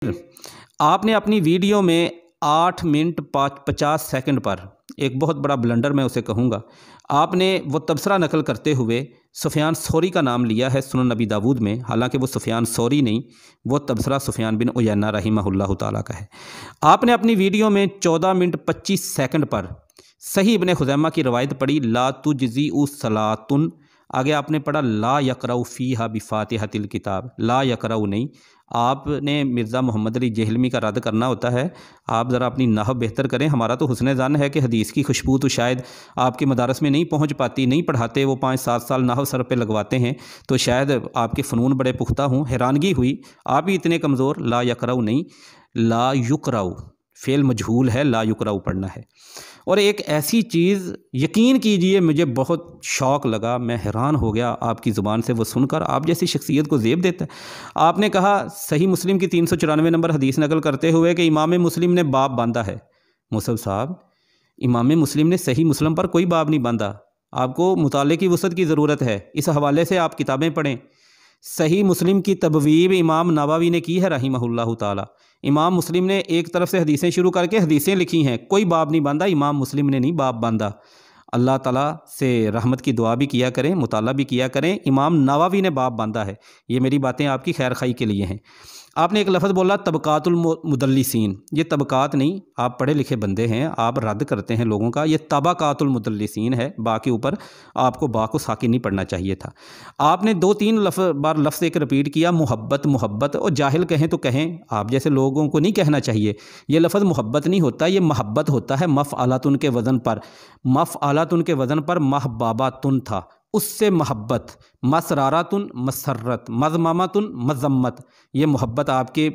آپ نے اپنی ویڈیو میں 8 منٹ 50 سیکنڈ پر ایک بہت بڑا بلنڈر میں اسے کہوں گا، آپ نے وہ تبصرہ نقل کرتے ہوئے سفیان ثوری کا نام لیا ہے سنن نبی داود میں، حالانکہ وہ سفیان ثوری نہیں، وہ تبصرہ سفیان بن عیینہ رحمہ اللہ تعالیٰ کا ہے۔ آپ نے اپنی ویڈیو میں 14 منٹ 25 سیکنڈ پر صحیح ابن خزیمہ کی روایت پڑھی لا تجزئ صلاۃ، آگے آپ نے پڑھا لا یقرأ فیہا بفاتحۃ الکتاب، لا یقرأ نہیں، آپ نے مرزا محمد علی جہلمی کا رد کرنا ہوتا ہے۔ آپ ذرا اپنی نحو بہتر کریں، ہمارا تو حسن ظن ہے کہ حدیث کی خوشبو تو شاید آپ کے مدارس میں نہیں پہنچ پاتی، نہیں پڑھاتے، وہ 5-7 سال نحو سر پہ لگواتے ہیں، تو شاید آپ کے فنون بڑے پختہ ہوں، حیرانگی ہوئی آپ ہی اتنے کمزور۔ لا یقرأ نہیں، لا یقرأ، فعل مجہول ہے، لا یقرأ پڑھنا ہے۔ اور ایک ایسی چیز یقین کیجئے مجھے بہت شوق لگا، میں حیران ہو گیا آپ کی زبان سے وہ سن کر، آپ جیسی شخصیت کو زیب دیتا ہے۔ آپ نے کہا صحیح مسلم کی 394 نمبر حدیث نقل کرتے ہوئے کہ امام مسلم نے باب باندھا ہے۔ مصعب صاحب، امام مسلم نے صحیح مسلم پر کوئی باب نہیں باندھا، آپ کو مطالعے کی وسعت کی ضرورت ہے، اس حوالے سے آپ کتابیں پڑھیں۔ صحیح مسلم کی تبویب امام نووی نے کی ہے رحمہ اللہ تعالی۔ امام مسلم نے ایک طرف سے حدیثیں شروع کر کے حدیثیں لکھی ہیں، کوئی باب نہیں باندھا، امام مسلم نے نہیں باب باندھا۔ اللہ تعالیٰ سے رحمت کی دعا بھی کیا کریں، مطالعہ بھی کیا کریں، امام نووی نے باب باندھا ہے، یہ میری باتیں آپ کی خیر خواہی کے لیے ہیں۔ آپ نے ایک لفظ بولا طبقات المدلسین، یہ طبقات نہیں، آپ پڑھے لکھے بندے ہیں، آپ رد کرتے ہیں لوگوں کا، یہ طبقات المدلسین ہے، با کے اوپر آپ کو با کو ساکن نہیں پڑھنا چاہیے تھا۔ آپ نے 2-3 بار لفظ ایک رپیٹ کیا محبت محبت، اور جاہل کہیں تو کہیں، آپ جیسے لوگوں کو نہیں کہنا چاہیے، یہ لفظ محبت نہیں ہوتا، یہ محبت ہوتا ہے، مفعلۃ کے وزن پر، مفعلۃ کے وزن پر محبابۃ تھا، اس سے محبت، مسرارۃ مسرت، مذممۃ مذمت، یہ محبت آپ کے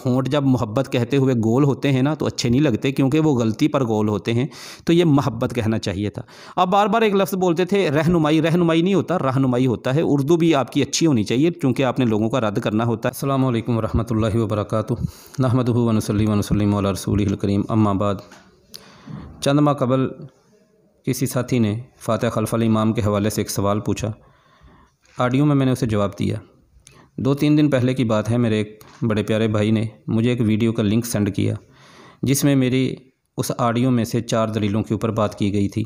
ہونٹ جب محبت کہتے ہوئے گول ہوتے ہیں نا تو اچھے نہیں لگتے، کیونکہ وہ غلطی پر گول ہوتے ہیں، تو یہ محبت کہنا چاہیے تھا۔ آپ بار بار ایک لفظ بولتے تھے رہنمائی، رہنمائی نہیں ہوتا، رہنمائی ہوتا ہے، اردو بھی آپ کی اچھی ہونی چاہیے چونکہ آپ نے لوگوں کا رد کرنا ہوتا ہے۔ السلام علیکم ورحمۃ اللہ وبرکاتہ، نحمدہ ونصلی ونسلم علی رسولہ الکریم، اما بعد۔ چند ماہ قبل کسی ساتھی نے فاتحہ خلف الامام کے حوالے سے ایک سوال پوچھا، آڈیو میں نے اسے جواب دیا۔ 2-3 دن پہلے کی بات ہے، میرے ایک بڑے پیارے بھائی نے مجھے ایک ویڈیو کا لنک سینڈ کیا جس میں میری اس آڈیو میں سے 4 دلیلوں کے اوپر بات کی گئی تھی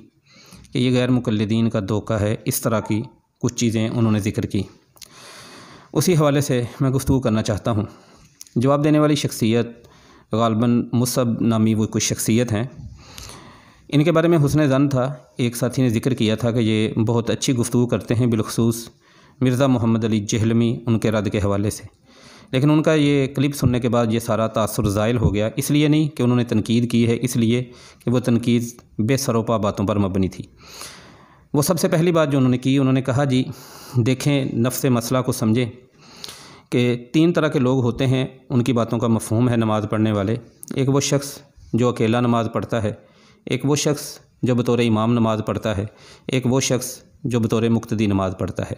کہ یہ غیر مقلدین کا دھوکہ ہے، اس طرح کی کچھ چیزیں انہوں نے ذکر کی۔ اسی حوالے سے میں گفتگو کرنا چاہتا ہوں۔ جواب دینے والی شخصیت غالباً مصعب نامی وہ کوئی شخصیت ہیں، ان کے بارے میں حسن ظن تھا، ایک ساتھی نے ذکر کیا تھا کہ یہ بہت اچھی گفتگو کرتے ہیں، بالخصوص مرزا محمد علی جہلمی ان کے رد کے حوالے سے، لیکن ان کا یہ کلپ سننے کے بعد یہ سارا تاثر زائل ہو گیا، اس لیے نہیں کہ انہوں نے تنقید کی ہے، اس لیے کہ وہ تنقید بے سروپا باتوں پر مبنی تھی۔ وہ سب سے پہلی بات جو انہوں نے کی، انہوں نے کہا جی دیکھیں، نفس مسئلہ کو سمجھیں کہ 3 طرح کے لوگ ہوتے ہیں، ان کی باتوں کا مفہوم ہے نماز پڑھنے والے۔ ایک وہ شخص جو اکیلا نماز پڑھتا ہے، ایک وہ شخص جو بطور امام نماز پڑھتا ہے، ایک وہ شخص جو بطور مقتدی نماز پڑھتا ہے۔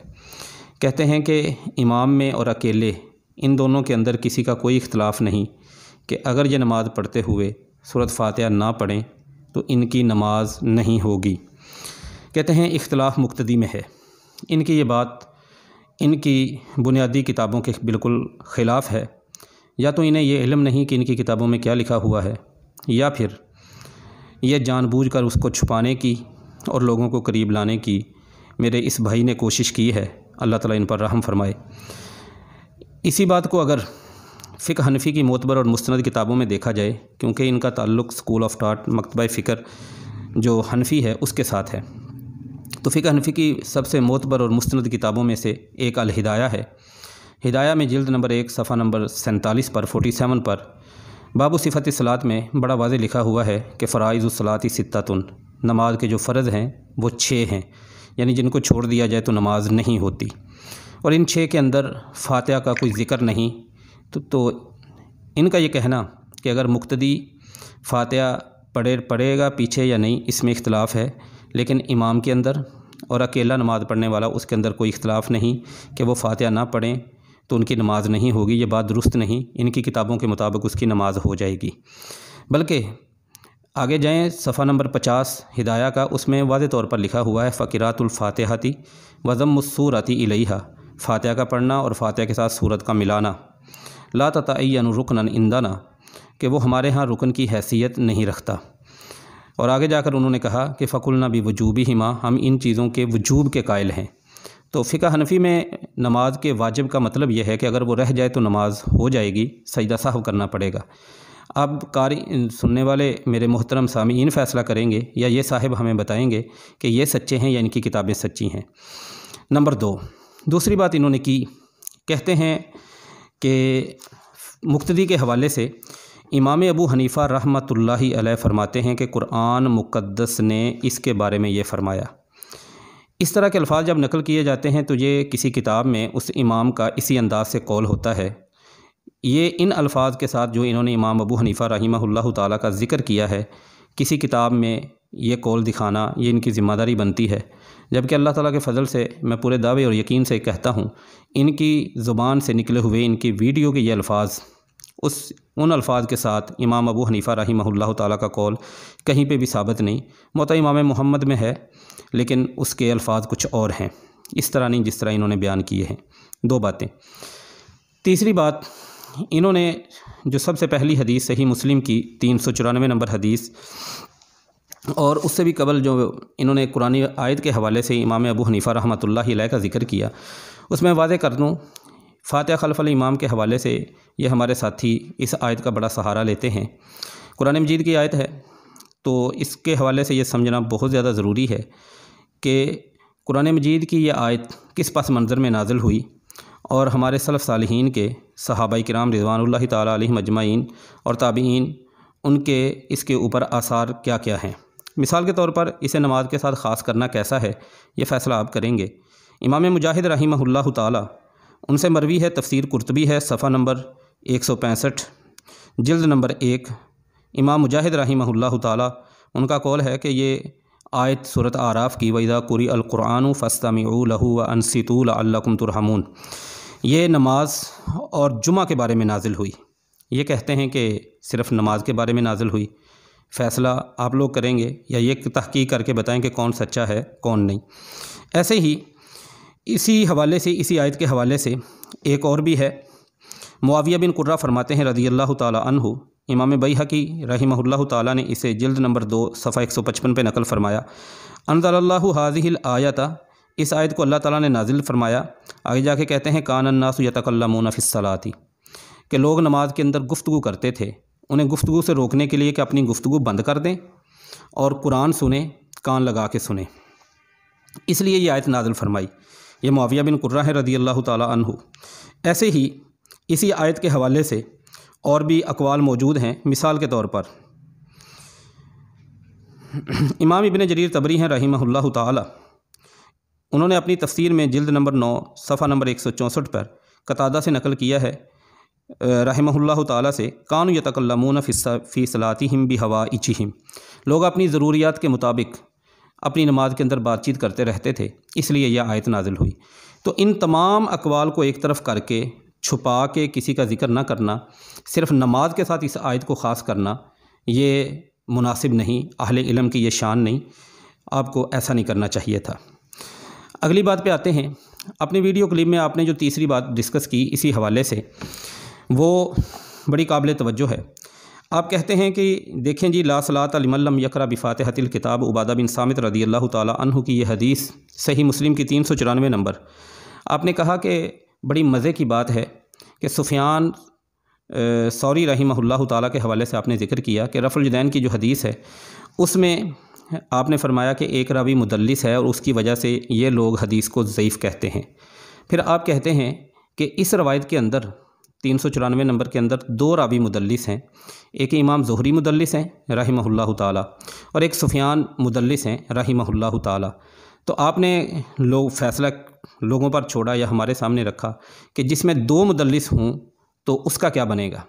کہتے ہیں کہ امام میں اور اکیلے ان دونوں کے اندر کسی کا کوئی اختلاف نہیں کہ اگر یہ نماز پڑھتے ہوئے سورۃ فاتحہ نہ پڑھیں تو ان کی نماز نہیں ہوگی۔ کہتے ہیں اختلاف مقتدی میں ہے۔ ان کی یہ بات ان کی بنیادی کتابوں کے بالکل خلاف ہے، یا تو انہیں یہ علم نہیں کہ ان کی کتابوں میں کیا لکھا ہوا ہے، یا پھر یہ جان بوجھ کر اس کو چھپانے کی اور لوگوں کو قریب لانے کی میرے اس بھائی نے کوشش کی ہے، اللہ تعالیٰ ان پر رحم فرمائے۔ اسی بات کو اگر فقہ حنفی کی معتبر اور مستند کتابوں میں دیکھا جائے، کیونکہ ان کا تعلق اسکول آف تھاٹ مکتبہ فکر جو حنفی ہے اس کے ساتھ ہے، تو فقہ حنفی کی سب سے معتبر اور مستند کتابوں میں سے ایک الہدایہ ہے۔ ہدایہ میں جلد نمبر 1 صفحہ نمبر 47 پر 47 پر باب صفت الصلاۃ میں بڑا واضح لکھا ہوا ہے کہ فرائض الصلاۃ ستۃ، نماز کے جو فرض ہیں وہ 6 ہیں، یعنی جن کو چھوڑ دیا جائے تو نماز نہیں ہوتی، اور ان 6 کے اندر فاتحہ کا کوئی ذکر نہیں۔ تو ان کا یہ کہنا کہ اگر مقتدی فاتحہ پڑھے گا پیچھے یا نہیں، اس میں اختلاف ہے، لیکن امام کے اندر اور اکیلا نماز پڑھنے والا اس کے اندر کوئی اختلاف نہیں کہ وہ فاتحہ نہ پڑھیں تو ان کی نماز نہیں ہوگی۔ یہ بات درست نہیں، ان کی کتابوں کے مطابق اس کی نماز ہو جائے گی۔ بلکہ آگے جائیں صفحہ نمبر 50 ہدایہ کا، اس میں واضح طور پر لکھا ہوا ہے فقرات الفاتحۃ وضم السورۃ الیہا، فاتحہ کا پڑھنا اور فاتحہ کے ساتھ سورت کا ملانا، لا تتعین رکنا عندنا، کہ وہ ہمارے ہاں رکن کی حیثیت نہیں رکھتا۔ اور آگے جا کر انہوں نے کہا کہ فقلنا بوجوبہما، ہم ان چیزوں کے وجوب کے قائل ہیں۔ تو فقہ حنفی میں نماز کے واجب کا مطلب یہ ہے کہ اگر وہ رہ جائے تو نماز ہو جائے گی، سجدہ سہو کرنا پڑے گا۔ اب قاری سننے والے میرے محترم سامعین فیصلہ کریں گے، یا یہ صاحب ہمیں بتائیں گے کہ یہ سچے ہیں یا ان کی کتابیں سچی ہیں۔ نمبر 2، دوسری بات انہوں نے کی، کہتے ہیں کہ مقتدی کے حوالے سے امام ابو حنیفہ رحمۃ اللہ علیہ فرماتے ہیں کہ قرآن مقدس نے اس کے بارے میں یہ فرمایا۔ اس طرح کے الفاظ جب نقل کیے جاتے ہیں تو یہ کسی کتاب میں اس امام کا اسی انداز سے قول ہوتا ہے۔ یہ ان الفاظ کے ساتھ جو انہوں نے امام ابو حنیفہ رحمہ اللہ تعالیٰ کا ذکر کیا ہے، کسی کتاب میں یہ قول دکھانا یہ ان کی ذمہ داری بنتی ہے، جبکہ اللہ تعالیٰ کے فضل سے میں پورے دعوے اور یقین سے کہتا ہوں ان کی زبان سے نکلے ہوئے ان کی ویڈیو کے یہ الفاظ ان الفاظ کے ساتھ امام ابو حنیفہ رحمہ اللہ تعالیٰ کا قول کہیں پہ بھی ثابت نہیں۔ موطا امام محمد میں ہے لیکن اس کے الفاظ کچھ اور ہیں، اس طرح نہیں جس طرح انہوں نے بیان کیے ہیں۔ 2 باتیں۔ تیسری بات، انہوں نے جو سب سے پہلی حدیث صحیح مسلم کی 394 نمبر حدیث، اور اس سے بھی قبل جو انہوں نے قرآن آیت کے حوالے سے امام ابو حنیفہ رحمۃ اللہ علیہ کا ذکر کیا، اس میں واضح کر دوں، فاتحہ خلف الامام کے حوالے سے یہ ہمارے ساتھی اس آیت کا بڑا سہارا لیتے ہیں۔ قرآن مجید کی آیت ہے تو اس کے حوالے سے یہ سمجھنا بہت زیادہ ضروری ہے کہ قرآن مجید کی یہ آیت کس پس منظر میں نازل ہوئی، اور ہمارے سلف صالحین کے صحابہ کرام رضوان اللہ تعالیٰ علیہم اجمعین اور تابعین ان کے اس کے اوپر آثار کیا کیا ہیں۔ مثال کے طور پر اسے نماز کے ساتھ خاص کرنا کیسا ہے، یہ فیصلہ آپ کریں گے۔ امام مجاہد رحمہ اللہ تعالیٰ، ان سے مروی ہے، تفسیر قرطبی ہے، صفحہ نمبر 165، جلد نمبر 1۔ امام مجاہد رحمہ اللہ تعالیٰ ان کا قول ہے کہ یہ آیت سورۃ اعراف کی وَإِذَا قُرِئَ الْقُرْآنُ فَاسْتَمِعُوا لَهُ وَأَنصِتُوا لَعَلَّكُمْ تُرْحَمُونَ، یہ نماز اور جمعہ کے بارے میں نازل ہوئی۔ یہ کہتے ہیں کہ صرف نماز کے بارے میں نازل ہوئی۔ فیصلہ آپ لوگ کریں گے، یا یہ تحقیق کر کے بتائیں کہ کون سچا ہے کون نہیں۔ ایسے ہی اسی حوالے سے، اسی آیت کے حوالے سے ایک اور بھی ہے۔ معاویہ بن قرہ فرماتے ہیں رضی اللہ تعالیٰ عنہ، امام بیہقی رحمہ اللہ تعالیٰ نے اسے جلد نمبر 2 صفحہ 155 پہ نقل فرمایا، انزل اللہ هذه الآیۃ، اس آیت کو اللہ تعالیٰ نے نازل فرمایا۔ آگے جا کے کہتے ہیں کان الناس یتکلمون فی الصلاۃ، کہ لوگ نماز کے اندر گفتگو کرتے تھے، انہیں گفتگو سے روکنے کے لیے کہ اپنی گفتگو بند کر دیں اور قرآن سنیں، کان لگا کے سنیں، اس لیے یہ آیت نازل فرمائی۔ یہ معاویہ بن قرہ ہے رضی اللہ تعالیٰ عنہ۔ ایسے ہی اسی آیت کے حوالے سے اور بھی اقوال موجود ہیں۔ مثال کے طور پر امام ابن جریر طبری ہیں رحمہ اللہ تعالیٰ، انہوں نے اپنی تفسیر میں جلد نمبر 9 صفحہ نمبر 164 پر قتادہ سے نقل کیا ہے رحمہ اللہ تعالیٰ سے، کانوا یتکلمون فی صلاتہم بہوائجہم، لوگ اپنی ضروریات کے مطابق اپنی نماز کے اندر بات چیت کرتے رہتے تھے، اس لیے یہ آیت نازل ہوئی۔ تو ان تمام اقوال کو ایک طرف کر کے چھپا کے کسی کا ذکر نہ کرنا، صرف نماز کے ساتھ اس آیت کو خاص کرنا، یہ مناسب نہیں، اہل علم کی یہ شان نہیں، آپ کو ایسا نہیں کرنا چاہیے تھا۔ اگلی بات پہ آتے ہیں۔ اپنی ویڈیو کلپ میں آپ نے جو تیسری بات ڈسکس کی اسی حوالے سے، وہ بڑی قابل توجہ ہے۔ آپ کہتے ہیں کہ دیکھیں جی، لا صلاۃ لمن لم یقرأ بفاتحۃ الکتاب، عبادہ بن صامت رضی اللہ تعالیٰ عنہ کی یہ حدیث صحیح مسلم کی 394 نمبر۔ آپ نے کہا کہ بڑی مزے کی بات ہے کہ سفیان ثوری رحمہ اللہ تعالیٰ کے حوالے سے آپ نے ذکر کیا کہ رفع الیدین کی جو حدیث ہے اس میں آپ نے فرمایا کہ ایک راوی مدلس ہے اور اس کی وجہ سے یہ لوگ حدیث کو ضعیف کہتے ہیں۔ پھر آپ کہتے ہیں کہ اس روایت کے اندر 394 نمبر کے اندر 2 راوی مدلس ہیں، ایک امام زہری مدلس ہیں رحمہ اللہ تعالیٰ، اور ایک سفیان مدلس ہیں رحمہ اللہ تعالیٰ۔ تو آپ نے فیصلہ لوگوں پر چھوڑا یا ہمارے سامنے رکھا کہ جس میں 2 مدلس ہوں تو اس کا کیا بنے گا،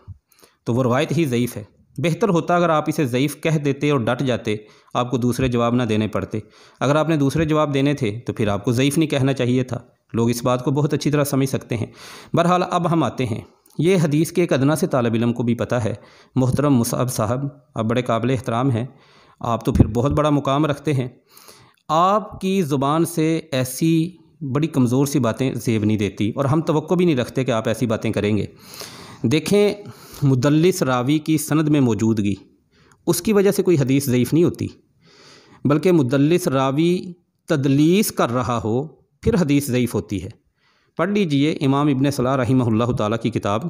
تو وہ روایت ہی ضعیف ہے۔ بہتر ہوتا اگر آپ اسے ضعیف کہہ دیتے اور ڈٹ جاتے، آپ کو دوسرے جواب نہ دینے پڑتے۔ اگر آپ نے دوسرے جواب دینے تھے تو پھر آپ کو ضعیف نہیں کہنا چاہیے تھا، لوگ اس بات کو بہت اچھی طرح سمجھ سکتے ہیں۔ بہرحال اب ہم آتے ہیں، یہ حدیث کے ایک ادنا سے طالب علم کو بھی پتہ ہے۔ محترم مصعب صاحب، آپ بڑے قابل احترام ہیں، آپ تو پھر بہت بڑا مقام رکھتے ہیں، آپ کی زبان سے ایسی بڑی کمزور سی باتیں زیب نہیں دیتی، اور ہم توقع بھی نہیں رکھتے کہ آپ ایسی باتیں کریں گے۔ دیکھیں مدلس راوی کی سند میں موجودگی اس کی وجہ سے کوئی حدیث ضعیف نہیں ہوتی، بلکہ مدلس راوی تدلیس کر رہا ہو پھر حدیث ضعیف ہوتی ہے۔ پڑھ لیجئے امام ابن صلاح رحمہ اللہ تعالیٰ کی کتاب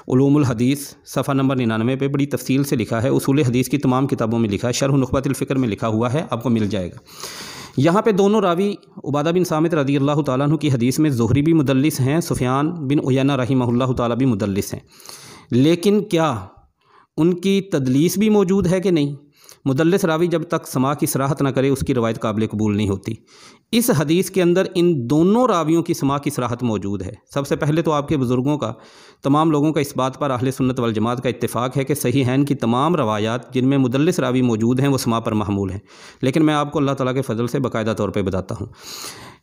علوم الحدیث صفحہ نمبر 99 پہ بڑی تفصیل سے لکھا ہے، اصول حدیث کی تمام کتابوں میں لکھا ہے، شرح نخبۃ الفکر میں لکھا ہوا ہے، آپ کو مل جائے گا۔ یہاں پہ دونوں راوی عبادہ بن صامت رضی اللہ تعالیٰ عنہ کی حدیث میں زہری بھی مدلس ہیں، سفیان بن عیینہ رحمہ اللہ تعالیٰ بھی مدلس ہیں، لیکن کیا ان کی تدلیس بھی موجود ہے کہ نہیں؟ مدلس راوی جب تک سماع کی صراحت نہ کرے اس کی روایت قابل قبول نہیں ہوتی۔ اس حدیث کے اندر ان دونوں راویوں کی سماع کی صراحت موجود ہے۔ سب سے پہلے تو آپ کے بزرگوں کا، تمام لوگوں کا اس بات پر اہل سنت والجماعت کا اتفاق ہے کہ صحیحین کی تمام روایات جن میں مدلس راوی موجود ہیں وہ سماع پر محمول ہیں، لیکن میں آپ کو اللہ تعالیٰ کے فضل سے باقاعدہ طور پہ بتاتا ہوں۔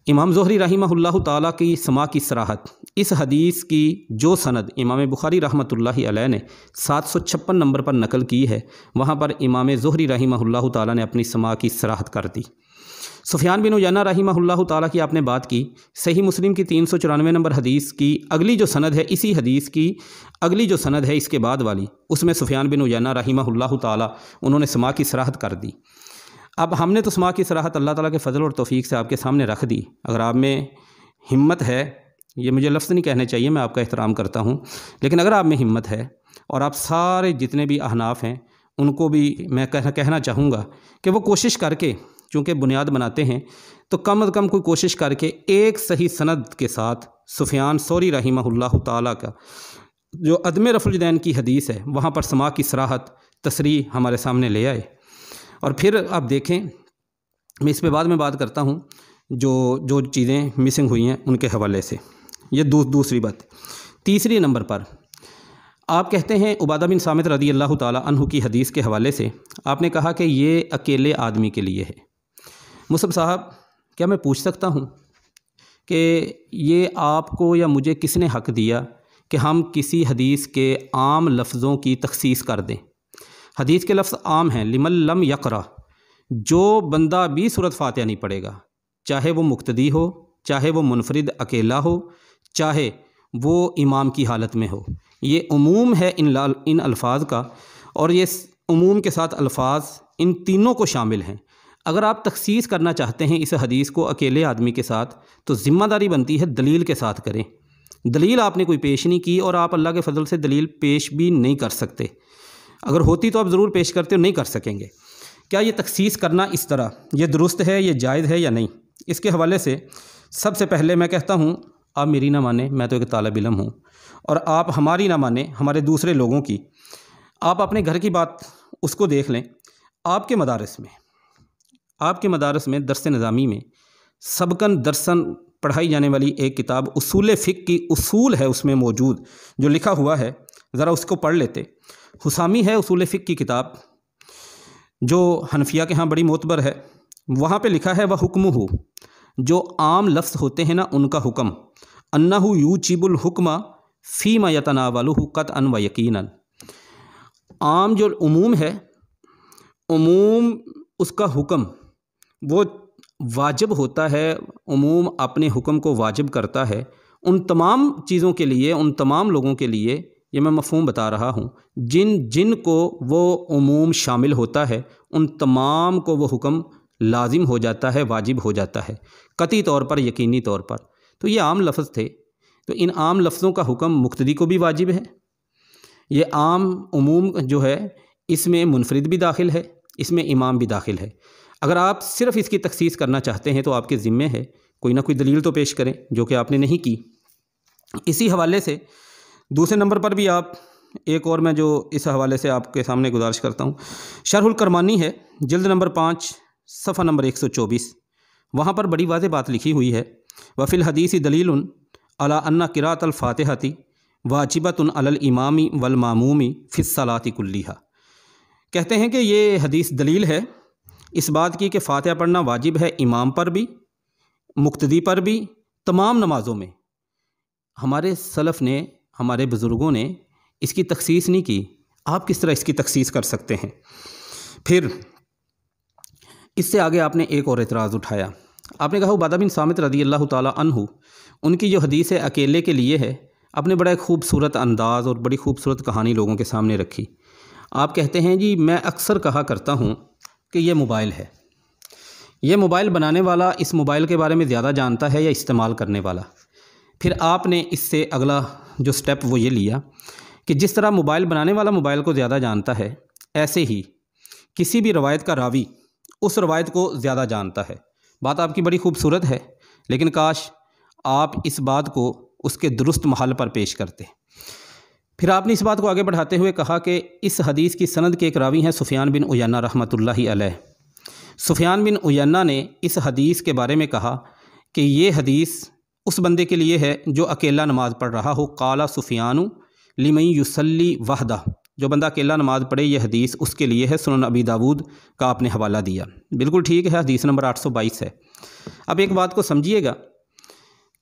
امام زہری رحمہ اللہ تعالیٰ کی سماع کی صراحت، اس حدیث کی جو سند امام بخاری رحمۃ اللہ علیہ نے 756 نمبر پر نقل کی ہے، وہاں پر امام زہری رحمہ اللہ تعالیٰ نے اپنی سماع کی صراحت کر دی۔ سفیان بن عیینہ رحمہ اللہ تعالیٰ کی آپ نے بات کی، صحیح مسلم کی 394 نمبر حدیث کی اگلی جو سند ہے، اسی حدیث کی اگلی جو سند ہے اس کے بعد والی، اس میں سفیان بن عیینہ رحمہ اللہ تعالیٰ انہوں نے سماع کی صراحت کر دی۔ اب ہم نے تو سماع کی صراحت اللہ تعالیٰ کے فضل اور توفیق سے آپ کے سامنے رکھ دی۔ اگر آپ میں ہمت ہے، یہ مجھے لفظ نہیں کہنے چاہیے، میں آپ کا احترام کرتا ہوں، لیکن اگر آپ میں ہمت ہے اور آپ سارے جتنے بھی احناف ہیں ان کو بھی میں کہنا چاہوں گا کہ وہ کوشش کر کے، چونکہ بنیاد بناتے ہیں تو کم از کم کوئی کوشش کر کے ایک صحیح سند کے ساتھ سفیان ثوری رحمہ اللہ تعالیٰ کا جو عدم رفع الیدین کی حدیث ہے وہاں پر سماع کی صراحت تصریح ہمارے سامنے لے آئے۔ اور پھر آپ دیکھیں، میں اس پہ بعد میں بات کرتا ہوں جو چیزیں مسنگ ہوئی ہیں ان کے حوالے سے، یہ دوسری بات۔ تیسری نمبر پر آپ کہتے ہیں عبادہ بن صامت رضی اللہ تعالیٰ عنہ کی حدیث کے حوالے سے آپ نے کہا کہ یہ اکیلے آدمی کے لیے ہے۔ مصعب صاحب، کیا میں پوچھ سکتا ہوں کہ یہ آپ کو یا مجھے کس نے حق دیا کہ ہم کسی حدیث کے عام لفظوں کی تخصیص کر دیں؟ حدیث کے لفظ عام ہیں، لمن لم یقرأ، جو بندہ بھی سورۃ فاتحہ نہیں پڑھے گا، چاہے وہ مقتدی ہو، چاہے وہ منفرد اکیلا ہو، چاہے وہ امام کی حالت میں ہو، یہ عموم ہے ان الفاظ کا، اور یہ عموم کے ساتھ الفاظ ان تینوں کو شامل ہیں۔ اگر آپ تخصیص کرنا چاہتے ہیں اس حدیث کو اکیلے آدمی کے ساتھ تو ذمہ داری بنتی ہے دلیل کے ساتھ کریں۔ دلیل آپ نے کوئی پیش نہیں کی اور آپ اللہ کے فضل سے دلیل پیش بھی نہیں کر سکتے، اگر ہوتی تو آپ ضرور پیش کرتے ہو، نہیں کر سکیں گے۔ کیا یہ تخصیص کرنا اس طرح یہ درست ہے، یہ جائز ہے یا نہیں؟ اس کے حوالے سے سب سے پہلے میں کہتا ہوں، آپ میری نہ مانیں، میں تو ایک طالب علم ہوں، اور آپ ہماری نہ مانیں، ہمارے دوسرے لوگوں کی، آپ اپنے گھر کی بات اس کو دیکھ لیں۔ آپ کے مدارس میں درس نظامی میں سبقاً درساً پڑھائی جانے والی ایک کتاب اصول فقہ کی اصول ہے، اس میں موجود جو لکھا ہوا ہے، ذرا اس کو پڑھ لیتے۔ حسامی ہے اصول فقہ کی کتاب، جو حنفیہ کے ہاں بڑی معتبر ہے، وہاں پہ لکھا ہے وَحُکْمُہُ، جو عام لفظ ہوتے ہیں نا ان کا حکم، أَنَّهُ يُوجِبُ الْحُکْمَ فِيمَا يَتَنَاوَلُهُ قَطْعًا وَيَقِينًا، عام جو عموم ہے، عموم اس کا حکم وہ واجب ہوتا ہے، عموم اپنے حکم کو واجب کرتا ہے ان تمام چیزوں کے لیے، ان تمام لوگوں کے لیے، یہ میں مفہوم بتا رہا ہوں، جن کو وہ عموم شامل ہوتا ہے ان تمام کو وہ حکم لازم ہو جاتا ہے، واجب ہو جاتا ہے، قطعی طور پر، یقینی طور پر۔ تو یہ عام لفظ تھے، تو ان عام لفظوں کا حکم مقتدی کو بھی واجب ہے۔ یہ عام عموم جو ہے اس میں منفرد بھی داخل ہے، اس میں امام بھی داخل ہے۔ اگر آپ صرف اس کی تخصیص کرنا چاہتے ہیں تو آپ کے ذمے ہے کوئی نہ کوئی دلیل تو پیش کریں، جو کہ آپ نے نہیں کی۔ اسی حوالے سے دوسرے نمبر پر بھی آپ ایک اور میں جو اس حوالے سے آپ کے سامنے گزارش کرتا ہوں، شرح الکرمانی ہے، جلد نمبر 5 صفحہ نمبر 124، وہاں پر بڑی واضح بات لکھی ہوئی ہے، وفی الحدیث دلیل علی ان قراءۃ الفاتحۃ واجبۃ علی الامام والماموم فی الصلاۃ کلیہا، کہتے ہیں کہ یہ حدیث دلیل ہے اس بات کی کہ فاتحہ پڑھنا واجب ہے امام پر بھی، مقتدی پر بھی، تمام نمازوں میں۔ ہمارے سلف نے، ہمارے بزرگوں نے اس کی تخصیص نہیں کی، آپ کس طرح اس کی تخصیص کر سکتے ہیں؟ پھر اس سے آگے آپ نے ایک اور اعتراض اٹھایا، آپ نے کہا عبادہ بن صامت رضی اللہ تعالیٰ عنہ ان کی جو حدیث اکیلے کے لیے ہے، اپنے بڑا ایک خوبصورت انداز اور بڑی خوبصورت کہانی لوگوں کے سامنے رکھی۔ آپ کہتے ہیں جی میں اکثر کہا کرتا ہوں کہ یہ موبائل ہے، یہ موبائل بنانے والا اس موبائل کے بارے میں زیادہ جانتا ہے یا استعمال کرنے والا۔ پھر آپ نے اس سے اگلا جو سٹیپ وہ یہ لیا کہ جس طرح موبائل بنانے والا موبائل کو زیادہ جانتا ہے، ایسے ہی کسی بھی روایت کا راوی اس روایت کو زیادہ جانتا ہے۔ بات آپ کی بڑی خوبصورت ہے، لیکن کاش آپ اس بات کو اس کے درست محل پر پیش کرتے۔ پھر آپ نے اس بات کو آگے بڑھاتے ہوئے کہا کہ اس حدیث کی سند کے ایک راوی ہیں سفیان بن عیینہ رحمۃ اللہ علیہ۔ سفیان بن عیینہ نے اس حدیث کے بارے میں کہا کہ یہ حدیث اس بندے کے لیے ہے جو اکیلا نماز پڑھ رہا ہو۔ قال سفیان لمن یصلی وحدہ، جو بندہ اکیلا نماز پڑھے یہ حدیث اس کے لیے ہے۔ سنن ابی داود کا آپ نے حوالہ دیا، بالکل ٹھیک ہے، حدیث نمبر 822 ہے۔ اب ایک بات کو سمجھیے گا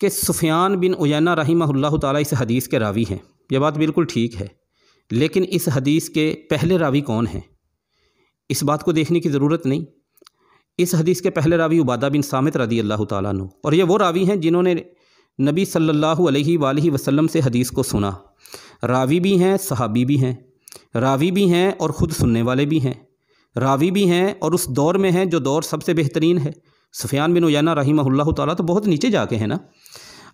کہ سفیان بن عیینہ رحمہ اللہ تعالیٰ اس حدیث کے راوی ہیں، یہ بات بالکل ٹھیک ہے، لیکن اس حدیث کے پہلے راوی کون ہیں اس بات کو دیکھنے کی ضرورت نہیں۔ اس حدیث کے پہلے راوی عبادہ بن صامت رضی اللہ تعالیٰ عنہ، اور یہ وہ راوی ہیں جنہوں نے نبی صلی اللہ علیہ وآلہ وسلم سے حدیث کو سنا۔ راوی بھی ہیں، صحابی بھی ہیں، راوی بھی ہیں اور خود سننے والے بھی ہیں، راوی بھی ہیں اور اس دور میں ہیں جو دور سب سے بہترین ہے۔ سفیان بن عیینہ رحمہ اللہ تعالیٰ تو بہت نیچے جا کے ہیں نا۔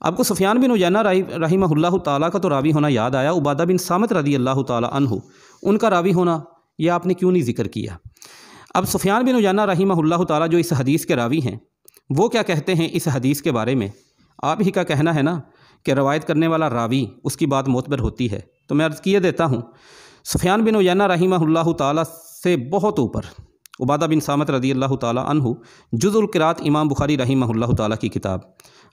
آپ کو سفیان بن عیینہ رحمہ اللہ تعالیٰ کا تو راوی ہونا یاد آیا، عبادہ بن صامت رضی اللہ تعالیٰ عنہ ان کا راوی ہونا یہ آپ نے کیوں نہیں ذکر کیا؟ اب سفیان بن عیینہ رحمہ اللہ تعالیٰ جو اس حدیث کے راوی ہیں وہ کیا کہتے ہیں اس حدیث کے بارے میں؟ آپ ہی کا کہنا ہے نا کہ روایت کرنے والا راوی اس کی بات معتبر ہوتی ہے، تو میں عرض کیے دیتا ہوں سفیان بن عیینہ رحمہ اللہ تعالیٰ سے بہت اوپر عبادہ بن صامت رضی اللہ تعالیٰ عنہ، جز القراءت امام بخاری رحمہ اللہ تعالیٰ کی کتاب،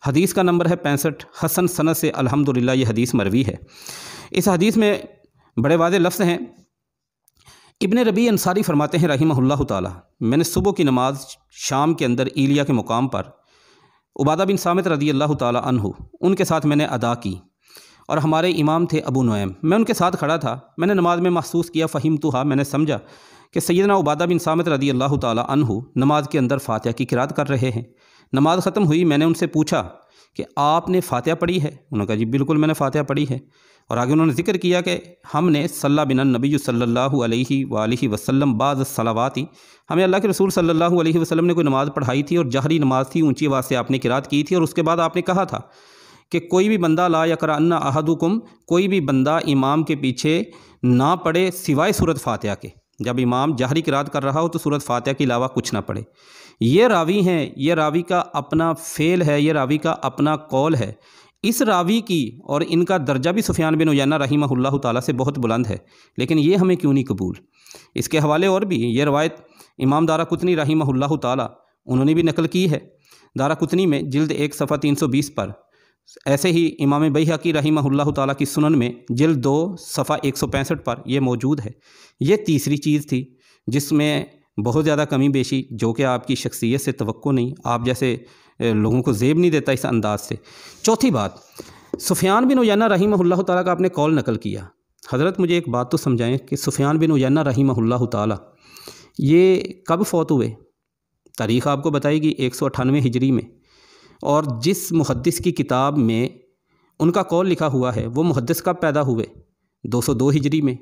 حدیث کا نمبر ہے 65، حسن سند سے الحمدللہ یہ حدیث مروی ہے۔ اس حدیث میں بڑے واضح لفظ ہیں۔ ابن ربیع انصاری فرماتے ہیں رحمہ اللہ تعالیٰ، میں نے صبح کی نماز شام کے اندر ایلیا کے مقام پر عبادہ بن صامت رضی اللہ تعالیٰ عنہ ان کے ساتھ میں نے ادا کی، اور ہمارے امام تھے ابو نعیم، میں ان کے ساتھ کھڑا تھا۔ میں نے نماز میں محسوس کیا، فہمتھا، میں نے سمجھا کہ سیدنا عبادہ بن صامت رضی اللہ تعالیٰ عنہ نماز کے اندر فاتحہ کی قرات کر رہے ہیں۔ نماز ختم ہوئی، میں نے ان سے پوچھا کہ آپ نے فاتحہ پڑھی ہے؟ انہوں نے کہا جی بالکل میں نے فاتحہ پڑھی ہے، اور آگے انہوں نے ذکر کیا کہ ہم نے صلی بنا النبی صلی اللہ علیہ وآلہ وسلم بعض الصلوات، ہمیں اللہ کے رسول صلی اللہ علیہ وسلم نے کوئی نماز پڑھائی تھی اور جہری نماز تھی، اونچی آواز سے آپ نے قرات کی تھی، اور اس کے بعد آپ نے کہا تھا کہ کوئی بھی بندہ لا یقرأن احدکم، کوئی بھی بندہ امام کے پیچھے نہ پڑھے سوائے سورۃ فاتحہ کے، جب امام جہری قرات کر رہا ہو تو سورۃ فاتحہ کے علاوہ کچھ نہ پڑھے۔ یہ راوی ہیں، یہ راوی کا اپنا فعل ہے، یہ راوی کا اپنا قول ہے۔ اس راوی کی اور ان کا درجہ بھی سفیان بن عیینہ رحمہ اللہ تعالیٰ سے بہت بلند ہے، لیکن یہ ہمیں کیوں نہیں قبول؟ اس کے حوالے اور بھی یہ روایت امام دارقطنی رحمہ اللہ تعالیٰ انہوں نے بھی نقل کی ہے، دارقطنی میں جلد 1 صفحہ 320 پر، ایسے ہی امام بیہقی رحمہ اللہ تعالیٰ کی سنن میں جلد 2 صفحہ 165 پر یہ موجود ہے۔ یہ تیسری چیز تھی جس میں بہت زیادہ کمی بیشی، جو کہ آپ کی شخصیت سے توقع نہیں، آپ جیسے لوگوں کو زیب نہیں دیتا اس انداز سے۔ چوتھی بات، سفیان بن عیینہ رحمہ اللہ تعالیٰ کا آپ نے قول نقل کیا۔ حضرت مجھے ایک بات تو سمجھائیں کہ سفیان بن عیینہ رحمہ اللہ تعالیٰ یہ کب فوت ہوئے؟ تاریخ آپ کو بتائے گی 198 ہجری میں، اور جس محدث کی کتاب میں ان کا قول لکھا ہوا ہے وہ محدث کب پیدا ہوئے؟ 202 ہجری میں۔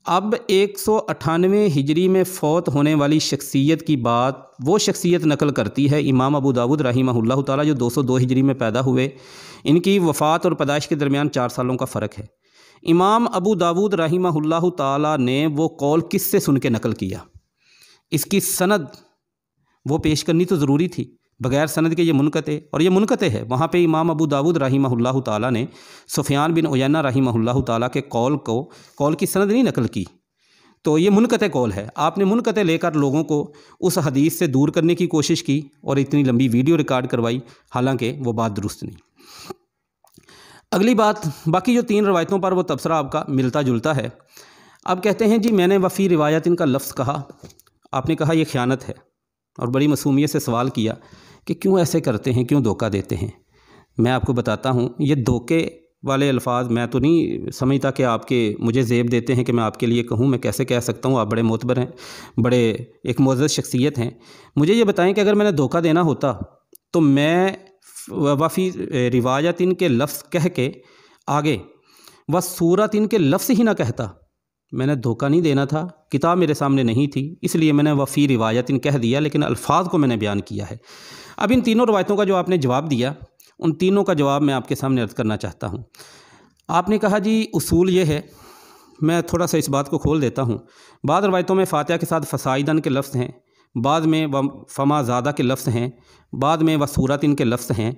اب 198 ہجری میں فوت ہونے والی شخصیت کی بات وہ شخصیت نقل کرتی ہے امام ابو داود رحمہ اللہ تعالیٰ جو 202 ہجری میں پیدا ہوئے، ان کی وفات اور پیدائش کے درمیان 4 سالوں کا فرق ہے۔ امام ابو داود رحمہ اللہ تعالیٰ نے وہ قول کس سے سن کے نقل کیا؟ اس کی سند وہ پیش کرنی تو ضروری تھی، بغیر سند کے یہ منقطع، اور یہ منقطع ہے۔ وہاں پہ امام ابو داود رحمہ اللہ تعالیٰ نے سفیان بن عیینہ رحمہ اللہ تعالیٰ کے قول کی سند نہیں نقل کی، تو یہ منقطع قول ہے۔ آپ نے منقطع لے کر لوگوں کو اس حدیث سے دور کرنے کی کوشش کی اور اتنی لمبی ویڈیو ریکارڈ کروائی، حالانکہ وہ بات درست نہیں۔ اگلی بات، باقی جو 3 روایتوں پر وہ تبصرہ آپ کا ملتا جلتا ہے۔ اب کہتے ہیں جی میں نے وفی روایت ان کا لفظ کہا، آپ نے کہا یہ خیانت ہے، اور بڑی معصومیت سے سوال کیا کہ کیوں ایسے کرتے ہیں، کیوں دھوکہ دیتے ہیں؟ میں آپ کو بتاتا ہوں، یہ دھوکے والے الفاظ میں تو نہیں سمجھتا کہ آپ کے مجھے زیب دیتے ہیں کہ میں آپ کے لیے کہوں، میں کیسے کہہ سکتا ہوں؟ آپ بڑے معتبر ہیں، بڑے ایک معزز شخصیت ہیں، مجھے یہ بتائیں کہ اگر میں نے دھوکہ دینا ہوتا تو میں وفی روایت ان کے لفظ کہہ کے آگے وہ صورت ان کے لفظ ہی نہ کہتا، میں نے دھوکہ نہیں دینا تھا، کتاب میرے سامنے نہیں تھی اس لیے میں نے وفی روایت ان کہہ دیا، لیکن الفاظ کو میں نے بیان کیا ہے۔ اب ان تینوں روایتوں کا جو آپ نے جواب دیا، ان تینوں کا جواب میں آپ کے سامنے عرض کرنا چاہتا ہوں۔ آپ نے کہا جی اصول یہ ہے، میں تھوڑا سا اس بات کو کھول دیتا ہوں۔ بعض روایتوں میں فاتحہ کے ساتھ فصائدن کے لفظ ہیں، بعض میں فما زادہ کے لفظ ہیں، بعد میں وصورتن کے لفظ ہیں۔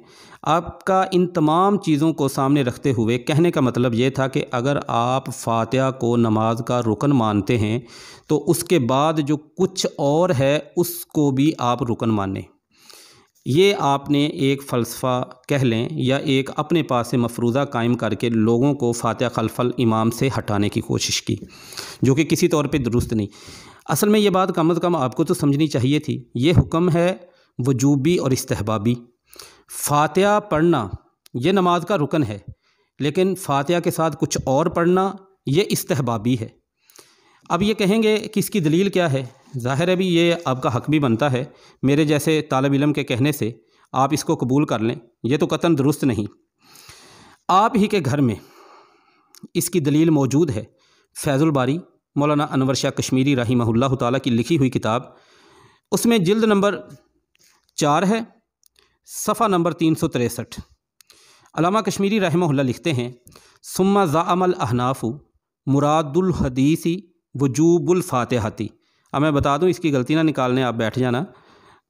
آپ کا ان تمام چیزوں کو سامنے رکھتے ہوئے کہنے کا مطلب یہ تھا کہ اگر آپ فاتحہ کو نماز کا رکن مانتے ہیں تو اس کے بعد جو کچھ اور ہے اس کو بھی آپ رکن مانیں۔ یہ آپ نے ایک فلسفہ کہہ لیں یا ایک اپنے پاس سے مفروضہ قائم کر کے لوگوں کو فاتحہ خلف الامام سے ہٹانے کی کوشش کی، جو کہ کسی طور پہ درست نہیں۔ اصل میں یہ بات کم از کم آپ کو تو سمجھنی چاہیے تھی۔ یہ حکم ہے وجوبی اور استحبابی۔ فاتحہ پڑھنا یہ نماز کا رکن ہے، لیکن فاتحہ کے ساتھ کچھ اور پڑھنا یہ استحبابی ہے۔ اب یہ کہیں گے کہ اس کی دلیل کیا ہے؟ ظاہر ہے بھی یہ آپ کا حق بھی بنتا ہے، میرے جیسے طالب علم کے کہنے سے آپ اس کو قبول کر لیں، یہ تو قطعاً درست نہیں۔ آپ ہی کے گھر میں اس کی دلیل موجود ہے۔ فیض الباری مولانا انور شاہ کشمیری رحمہ اللہ تعالیٰ کی لکھی ہوئی کتاب، اس میں جلد نمبر 4 ہے، صفحہ نمبر 363۔ علامہ کشمیری رحمہ اللہ لکھتے ہیں ثم زعم الاحناف مراد الحدیث وجوب الفاتحتی۔ اب میں بتا دوں، اس کی غلطی نہ نکالنے آپ بیٹھ جانا،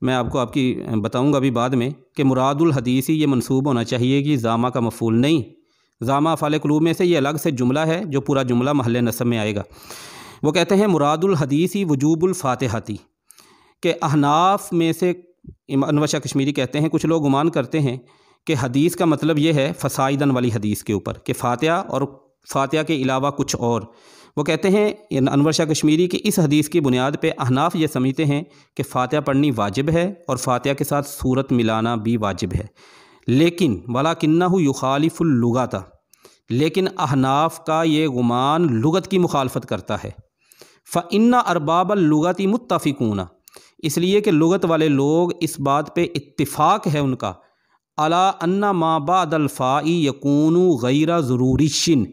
میں آپ کو آپ کی بتاؤں گا ابھی بعد میں کہ مراد الحدیثی یہ منصوب ہونا چاہیے کہ زامہ کا مفعول نہیں، زامہ افعال قلوب میں سے یہ الگ سے جملہ ہے جو پورا جملہ محل نصب میں آئے گا۔ وہ کہتے ہیں مراد الحدیثی وجوب الفاتحتی، کہ احناف میں سے انور شاہ کشمیری کہتے ہیں کچھ لوگ گمان کرتے ہیں کہ حدیث کا مطلب یہ ہے فصائدن والی حدیث کے اوپر، کہ فاتحہ اور فاتحہ کے علاوہ کچھ اور۔ وہ کہتے ہیں انور شاہ کشمیری کہ اس حدیث کی بنیاد پہ احناف یہ سمجھتے ہیں کہ فاتحہ پڑھنی واجب ہے اور فاتحہ کے ساتھ سورت ملانا بھی واجب ہے، لیکن وَلَكِنَّهُ يُخَالِفُ اللُّغَةَ، لیکن احناف کا یہ گمان لغت کی مخالفت کرتا ہے۔ فَإِنَّ أَرْبَابَ اللُّغَةِ مُتَّفِقُونَ، اس لیے کہ لغت والے لوگ اس بات پہ اتفاق ہے ان کا، عَلَىٰ أَنَّ مَا بَعْدَ الْفَاءِ يَكُونُ غَيْرَ ضُرُورِيٍّ،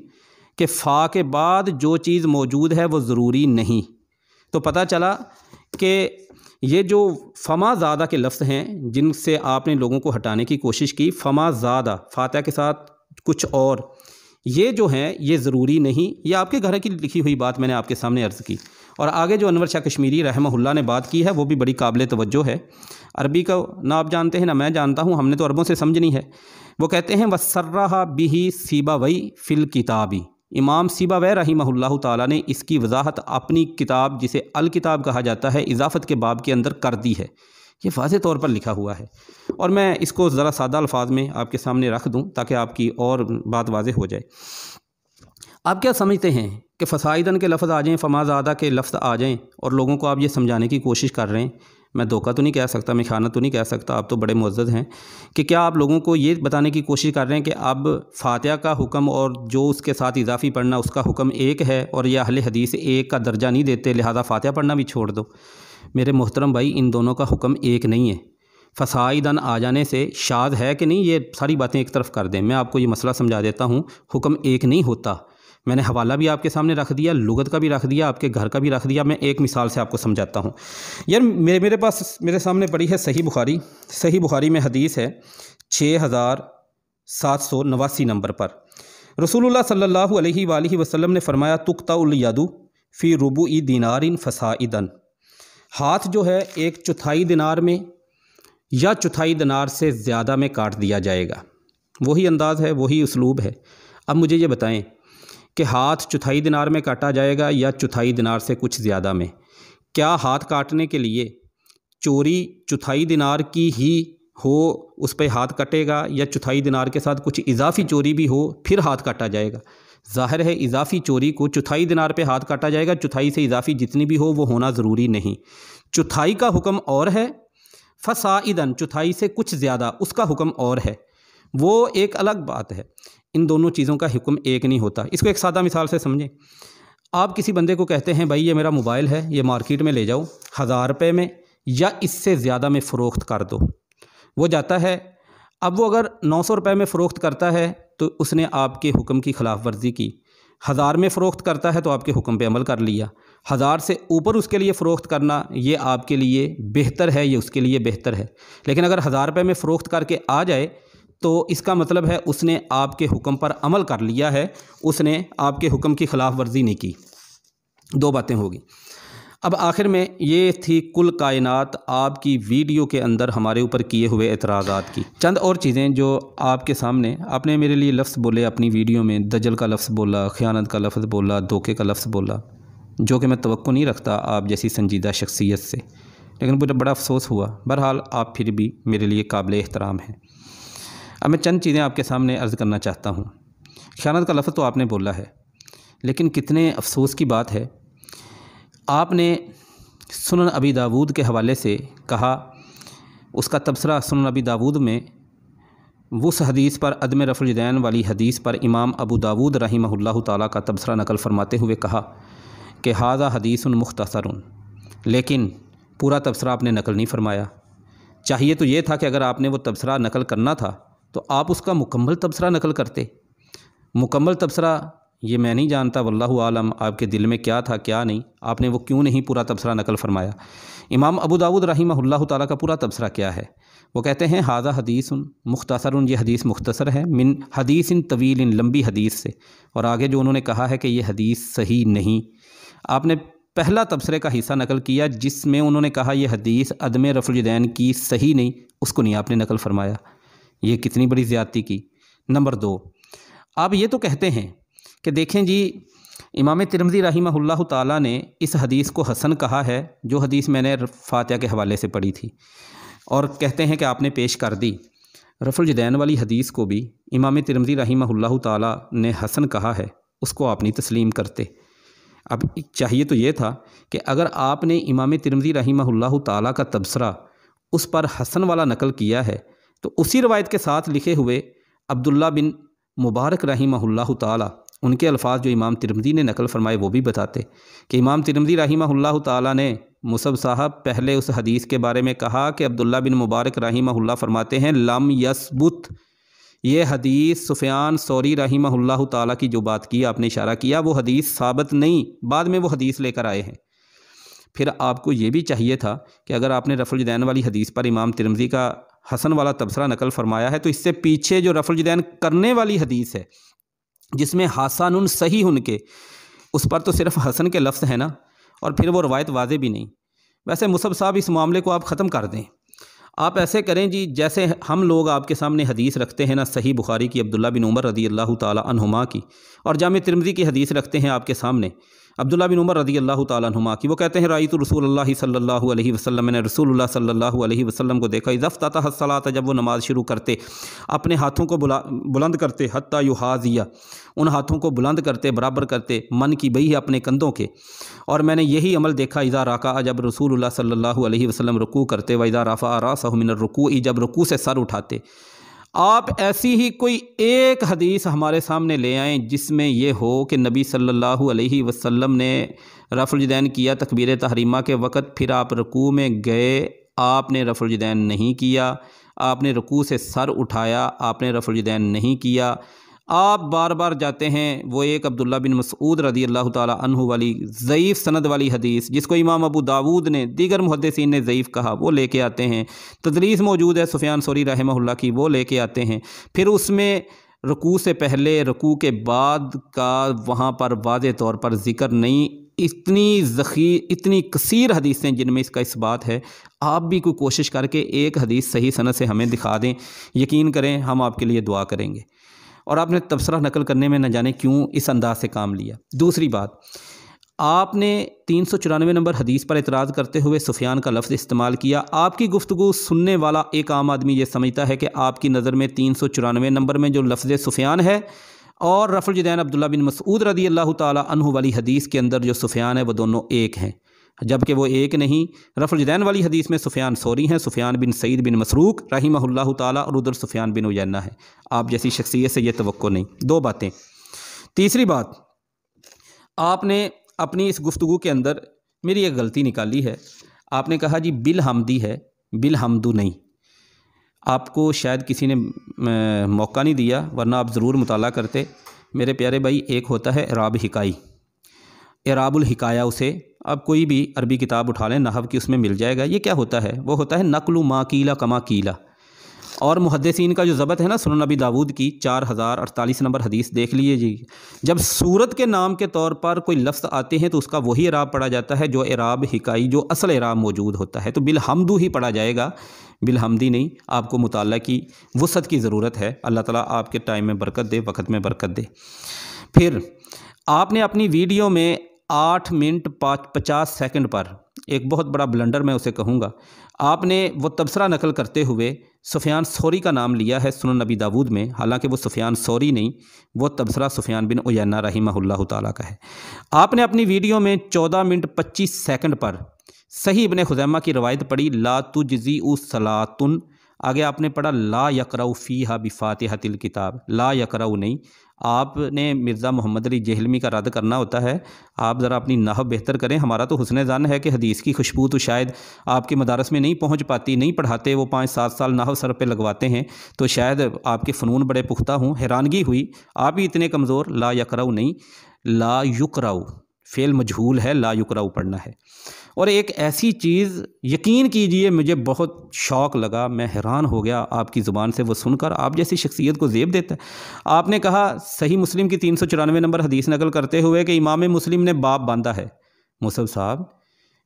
کہ فا کے بعد جو چیز موجود ہے وہ ضروری نہیں۔ تو پتہ چلا کہ یہ جو فما زادہ کے لفظ ہیں جن سے آپ نے لوگوں کو ہٹانے کی کوشش کی، فما زادہ فاتحہ کے ساتھ کچھ اور، یہ جو ہیں یہ ضروری نہیں۔ یہ آپ کے گھر کی لکھی ہوئی بات میں نے آپ کے سامنے عرض کی، اور آگے جو انور شاہ کشمیری رحمہ اللہ نے بات کی ہے وہ بھی بڑی قابل توجہ ہے۔ عربی کا نہ آپ جانتے ہیں نہ میں جانتا ہوں، ہم نے تو عربوں سے سمجھنی ہے۔ وہ کہتے ہیں وَسَرَّحَ بِهِ سیبوی فی الکتاب، امام سیبوی رحمہ اللہ تعالیٰ نے اس کی وضاحت اپنی کتاب جسے الکتاب کہا جاتا ہے اضافت کے باب کے اندر کر دی ہے۔ یہ واضح طور پر لکھا ہوا ہے، اور میں اس کو ذرا سادہ الفاظ میں آپ کے سامنے رکھ دوں تاکہ آپ کی اور بات واضح ہو جائے۔ آپ کیا سمجھتے ہیں کہ فصائدن کے لفظ آ جائیں، فما زادہ کے لفظ آ جائیں اور لوگوں کو آپ یہ سمجھانے کی کوشش کر رہے ہیں؟ میں دھوکہ تو نہیں کہہ سکتا، میں خیانت تو نہیں کہہ سکتا، آپ تو بڑے معزز ہیں، کہ کیا آپ لوگوں کو یہ بتانے کی کوشش کر رہے ہیں کہ اب فاتحہ کا حکم اور جو اس کے ساتھ اضافی پڑھنا اس کا حکم ایک ہے، اور یہ اہل حدیث ایک کا درجہ نہیں دیتے، لہذا فاتحہ پڑھنا بھی چھوڑ دو؟ میرے محترم بھائی، ان دونوں کا حکم ایک نہیں ہے۔ فصائدن آ جانے سے شاذ ہے کہ نہیں، یہ ساری باتیں ایک طرف کر دیں، میں آپ کو یہ مسئلہ سمجھا دیتا ہوں۔ حکم ایک نہیں ہوتا، میں نے حوالہ بھی آپ کے سامنے رکھ دیا، لغت کا بھی رکھ دیا، آپ کے گھر کا بھی رکھ دیا۔ میں ایک مثال سے آپ کو سمجھاتا ہوں۔ یار میرے پاس میرے سامنے پڑی ہے صحیح بخاری۔ صحیح بخاری میں حدیث ہے 6789 نمبر پر، رسول اللہ صلی اللہ علیہ وآلہ وسلم نے فرمایا تقطع الید فی ربع دینار فصائدا، ہاتھ جو ہے 1/4 دینار میں یا 1/4 دینار سے زیادہ میں کاٹ دیا جائے گا۔ وہی انداز ہے، وہی اسلوب ہے۔ اب مجھے یہ بتائیں کہ ہاتھ 1/4 دینار میں کاٹا جائے گا یا 1/4 دینار سے کچھ زیادہ میں؟ کیا ہاتھ کاٹنے کے لیے چوری 1/4 دینار کی ہی ہو اس پہ ہاتھ کٹے گا، یا 1/4 دینار کے ساتھ کچھ اضافی چوری بھی ہو پھر ہاتھ کاٹا جائے گا؟ ظاہر ہے اضافی چوری کو 1/4 دینار پہ ہاتھ کاٹا جائے گا، 1/4 سے اضافی جتنی بھی ہو وہ ہونا ضروری نہیں۔ 1/4 کا حکم اور ہے، فصائدن 1/4 سے کچھ زیادہ اس کا حکم اور ہے، وہ ایک الگ بات ہے۔ ان دونوں چیزوں کا حکم ایک نہیں ہوتا۔ اس کو ایک سادہ مثال سے سمجھیں۔ آپ کسی بندے کو کہتے ہیں بھائی یہ میرا موبائل ہے، یہ مارکیٹ میں لے جاؤ 1000 روپے میں یا اس سے زیادہ میں فروخت کر دو۔ وہ جاتا ہے، اب وہ اگر 900 روپے میں فروخت کرتا ہے تو اس نے آپ کے حکم کی خلاف ورزی کی۔ 1000 میں فروخت کرتا ہے تو آپ کے حکم پہ عمل کر لیا، 1000 سے اوپر اس کے لیے فروخت کرنا یہ آپ کے لیے بہتر ہے، یہ اس کے لیے بہتر ہے۔ لیکن اگر 1000 روپے میں فروخت کر کے آ جائے تو اس کا مطلب ہے اس نے آپ کے حکم پر عمل کر لیا ہے، اس نے آپ کے حکم کی خلاف ورزی نہیں کی۔ 2 باتیں ہوگی۔ اب آخر میں یہ تھی کل کائنات آپ کی ویڈیو کے اندر ہمارے اوپر کیے ہوئے اعتراضات کی۔ چند اور چیزیں جو آپ کے سامنے، آپ نے میرے لیے لفظ بولے اپنی ویڈیو میں، دجل کا لفظ بولا، خیانت کا لفظ بولا، دھوکے کا لفظ بولا، جو کہ میں توقع نہیں رکھتا آپ جیسی سنجیدہ شخصیت سے، لیکن مجھے بڑا افسوس ہوا۔ بہرحال آپ پھر بھی میرے لیے قابل احترام ہیں۔ اب میں چند چیزیں آپ کے سامنے عرض کرنا چاہتا ہوں۔ خیانت کا لفظ تو آپ نے بولا ہے، لیکن کتنے افسوس کی بات ہے، آپ نے سنن ابی داود کے حوالے سے کہا، اس کا تبصرہ سنن ابی داود میں اس حدیث پر، عدم رفع الیدین والی حدیث پر امام ابو داود رحمہ اللہ تعالیٰ کا تبصرہ نقل فرماتے ہوئے کہا کہ ھذا حدیث مختصر، لیکن پورا تبصرہ آپ نے نقل نہیں فرمایا۔ چاہیے تو یہ تھا کہ اگر آپ نے وہ تبصرہ نقل کرنا تھا تو آپ اس کا مکمل تبصرہ نقل کرتے۔ مکمل تبصرہ یہ میں نہیں جانتا، واللہ عالم آپ کے دل میں کیا تھا کیا نہیں، آپ نے وہ کیوں نہیں پورا تبصرہ نقل فرمایا۔ امام ابو داود رحمہ اللہ تعالیٰ کا پورا تبصرہ کیا ہے؟ وہ کہتے ہیں ھذا حدیث مختصر، یہ حدیث مختصر ہے، من حدیث طویل، لمبی حدیث سے، اور آگے جو انہوں نے کہا ہے کہ یہ حدیث صحیح نہیں۔ آپ نے پہلا تبصرے کا حصہ نقل کیا جس میں انہوں نے کہا یہ حدیث عدم رفع الیدین کی صحیح نہیں، اس کو نہیں آپ نے نقل فرمایا۔ یہ کتنی بڑی زیادتی کی۔ نمبر 2، آپ یہ تو کہتے ہیں کہ دیکھیں جی امام ترمذی رحمہ اللہ تعالیٰ نے اس حدیث کو حسن کہا ہے، جو حدیث میں نے فاتحہ کے حوالے سے پڑھی تھی، اور کہتے ہیں کہ آپ نے پیش کر دی۔ رفع الیدین والی حدیث کو بھی امام ترمذی رحمہ اللہ تعالیٰ نے حسن کہا ہے، اس کو آپ نہیں تسلیم کرتے۔ اب چاہیے تو یہ تھا کہ اگر آپ نے امام ترمذی رحمہ اللہ تعالیٰ کا تبصرہ اس پر حسن والا نقل کیا ہے تو اسی روایت کے ساتھ لکھے ہوئے عبداللہ بن مبارک رحمہ اللہ تعالیٰ، ان کے الفاظ جو امام ترمذی نے نقل فرمائے وہ بھی بتاتے کہ امام ترمذی رحمہ اللہ تعالیٰ نے، مصعب صاحب پہلے اس حدیث کے بارے میں کہا کہ عبداللہ بن مبارک رحمہ اللہ فرماتے ہیں لم یثبت، یہ حدیث سفیان ثوری رحمہ اللہ تعالیٰ کی جو بات کی آپ نے اشارہ کیا وہ حدیث ثابت نہیں، بعد میں وہ حدیث لے کر آئے ہیں۔ پھر آپ کو یہ بھی چاہیے تھا کہ اگر آپ نے رفع الیدین والی حدیث پر امام ترمذی کا حسن والا تبصرہ نقل فرمایا ہے تو اس سے پیچھے جو رفع الیدین کرنے والی حدیث ہے جس میں حسن صحیح ان کے، اس پر تو صرف حسن کے لفظ ہیں نا، اور پھر وہ روایت واضح بھی نہیں۔ ویسے مصعب صاحب اس معاملے کو آپ ختم کر دیں، آپ ایسے کریں جی جیسے ہم لوگ آپ کے سامنے حدیث رکھتے ہیں نا، صحیح بخاری کی عبداللہ بن عمر رضی اللہ تعالی عنہما کی، اور جامع ترمذی کی حدیث رکھتے ہیں آپ کے سامنے عبداللہ بن عمر رضی اللہ تعالی عنہما کی، وہ کہتے ہیں رأیت رسول اللہ صلی اللہ علیہ وسلم، میں نے رسول اللہ صلی اللہ علیہ وسلم کو دیکھا، اذا افتتح الصلاۃ، جب وہ نماز شروع کرتے اپنے ہاتھوں کو بلند کرتے، حتی یحاذیہ، ان ہاتھوں کو بلند کرتے، برابر کرتے، من کی بئی اپنے کندھوں کے، اور میں نے یہی عمل دیکھا اذا رکع، جب رسول اللہ صلی اللہ علیہ وسلم رکوع کرتے، واذا رفع راسہ من الرکوع، جب رکوع سے سر اٹھاتے۔ آپ ایسی ہی کوئی ایک حدیث ہمارے سامنے لے آئیں جس میں یہ ہو کہ نبی صلی اللہ علیہ وسلم نے رفع الیدین کیا تکبیر تحریمہ کے وقت، پھر آپ رکوع میں گئے، آپ نے رفع الیدین نہیں کیا، آپ نے رکوع سے سر اٹھایا، آپ نے رفع الیدین نہیں کیا، آپ بار بار جاتے ہیں وہ ایک عبداللہ بن مسعود رضی اللہ تعالی عنہ والی ضعیف سند والی حدیث جس کو امام ابو داود نے، دیگر محدثین نے ضعیف کہا، وہ لے کے آتے ہیں، تدلیس موجود ہے سفیان ثوری رحمہ اللہ کی، وہ لے کے آتے ہیں، پھر اس میں رکوع سے پہلے رکوع کے بعد کا وہاں پر واضح طور پر ذکر نہیں۔ اتنی کثیر حدیثیں جن میں اس کا اثبات ہے، آپ بھی کوئی کوشش کر کے ایک حدیث صحیح سند سے ہمیں دکھا دیں، یقین کریں ہم آپ کے لیے دعا کریں گے۔ اور آپ نے تبصرہ نقل کرنے میں نہ جانے کیوں اس انداز سے کام لیا۔ دوسری بات، آپ نے 394 نمبر حدیث پر اعتراض کرتے ہوئے سفیان کا لفظ استعمال کیا۔ آپ کی گفتگو سننے والا ایک عام آدمی یہ سمجھتا ہے کہ آپ کی نظر میں 394 نمبر میں جو لفظ سفیان ہے اور رفع الیدین عبداللہ بن مسعود رضی اللہ تعالی عنہ والی حدیث کے اندر جو سفیان ہے وہ دونوں ایک ہیں، جبکہ وہ ایک نہیں۔ رفع الیدین والی حدیث میں سفیان ثوری ہیں، سفیان بن سعید بن مسروق رحمہ اللہ تعالی، اور ادھر سفیان بن عیینہ ہے۔ آپ جیسی شخصیت سے یہ توقع نہیں۔ 2 باتیں۔ تیسری بات، آپ نے اپنی اس گفتگو کے اندر میری ایک غلطی نکالی ہے، آپ نے کہا جی بالحمدی ہے، بالحمدو نہیں۔ آپ کو شاید کسی نے موقع نہیں دیا، ورنہ آپ ضرور مطالعہ کرتے میرے پیارے بھائی۔ ایک ہوتا ہے اعراب حکائی، اعراب الحکایہ اسے آپ کوئی بھی عربی کتاب اٹھا لیں نحو کی، اس میں مل جائے گا۔ یہ کیا ہوتا ہے؟ وہ ہوتا ہے نقل ما قیل کما قیل۔ اور محدثین کا جو ضبط ہے نا سنن نبی داود کی 4048 نمبر حدیث دیکھ لیجیے جی، جب صورت کے نام کے طور پر کوئی لفظ آتے ہیں تو اس کا وہی اعراب پڑھا جاتا ہے جو اعراب حکائی، جو اصل اعراب موجود ہوتا ہے، تو بالحمد ہی پڑھا جائے گا، بالحمدی نہیں۔ آپ کو مطالعہ کی وسعت کی ضرورت ہے، اللہ تعالیٰ آپ کے ٹائم میں برکت دے، وقت میں برکت دے۔ پھر آپ نے اپنی ویڈیو میں 8 منٹ 50 سیکنڈ پر ایک بہت بڑا بلنڈر میں اسے کہوں گا، آپ نے وہ تبصرہ نقل کرتے ہوئے سفیان ثوری کا نام لیا ہے سنن نبی داود میں، حالانکہ وہ سفیان ثوری نہیں، وہ تبصرہ سفیان بن عیینہ رحمہ اللہ تعالیٰ کا ہے۔ آپ نے اپنی ویڈیو میں 14 منٹ 25 سیکنڈ پر صحیح ابن خزیمہ کی روایت پڑھی، لا تجزی صلاۃ، آگے آپ نے پڑھا لا یقرأ فیہا بفاتحۃ الکتاب، لا یقرأ نہیں۔ آپ نے مرزا محمد علی جہلمی کا رد کرنا ہوتا ہے، آپ ذرا اپنی نحو بہتر کریں۔ ہمارا تو حسن ظن ہے کہ حدیث کی خوشبو تو شاید آپ کے مدارس میں نہیں پہنچ پاتی، نہیں پڑھاتے، وہ 5-7 سال نحو سر پہ لگواتے ہیں، تو شاید آپ کے فنون بڑے پختہ ہوں۔ حیرانگی ہوئی آپ ہی اتنے کمزور، لا یقرأ نہیں، لا یقرأ، فعل مجہول ہے، لا یقرأ پڑھنا ہے۔ اور ایک ایسی چیز یقین کیجئے مجھے بہت شوق لگا، میں حیران ہو گیا آپ کی زبان سے وہ سن کر، آپ جیسی شخصیت کو زیب دیتا ہے۔ آپ نے کہا صحیح مسلم کی 394 نمبر حدیث نقل کرتے ہوئے کہ امام مسلم نے باب باندھا ہے۔ مصعب صاحب،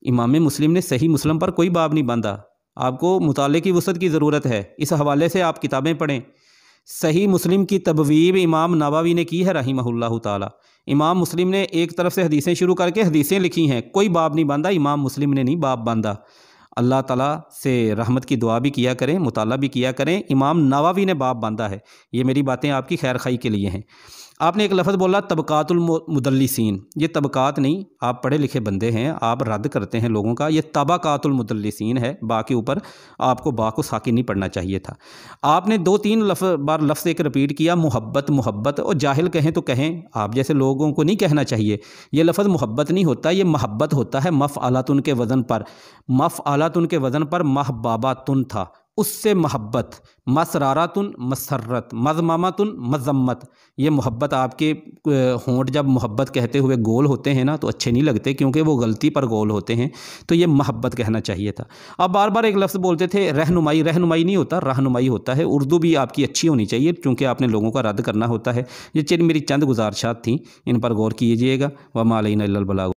امام مسلم نے صحیح مسلم پر کوئی باب نہیں باندھا، آپ کو مطالعے کی وسعت کی ضرورت ہے، اس حوالے سے آپ کتابیں پڑھیں۔ صحیح مسلم کی تبویب امام نووی نے کی ہے رحمہ اللہ تعالی۔ امام مسلم نے ایک طرف سے حدیثیں شروع کر کے حدیثیں لکھی ہیں، کوئی باب نہیں باندھا، امام مسلم نے نہیں باب باندھا۔ اللہ تعالیٰ سے رحمت کی دعا بھی کیا کریں، مطالعہ بھی کیا کریں، امام نووی نے باب باندھا ہے۔ یہ میری باتیں آپ کی خیر خواہی کے لیے ہیں۔ آپ نے ایک لفظ بولا طبقات المدلسین، یہ طبقات نہیں، آپ پڑھے لکھے بندے ہیں، آپ رد کرتے ہیں لوگوں کا، یہ طبقات المدلسین ہے، با کے اوپر آپ کو با کو ساکن نہیں پڑھنا چاہیے تھا۔ آپ نے 2-3 بار لفظ ایک رپیٹ کیا، محبت محبت، اور جاہل کہیں تو کہیں، آپ جیسے لوگوں کو نہیں کہنا چاہیے۔ یہ لفظ محبت نہیں ہوتا، یہ محبت ہوتا ہے، مفعلاتن کے وزن پر، مفعلاتن کے وزن پر محباباتن تھا، اس سے محبت، مسراراتن مسرت، مذمماتن مذمت۔ یہ محبت، آپ کے ہونٹ جب محبت کہتے ہوئے گول ہوتے ہیں نا تو اچھے نہیں لگتے، کیونکہ وہ غلطی پر گول ہوتے ہیں، تو یہ محبت کہنا چاہیے تھا۔ آپ بار بار ایک لفظ بولتے تھے رہنمائی، رہنمائی نہیں ہوتا، رہنمائی ہوتا ہے۔ اردو بھی آپ کی اچھی ہونی چاہیے، چونکہ آپ نے لوگوں کا رد کرنا ہوتا ہے۔ یہ میری چند گزارشات تھیں، ان پر غور کیجیے گا۔ وما علینا الا البلاغ۔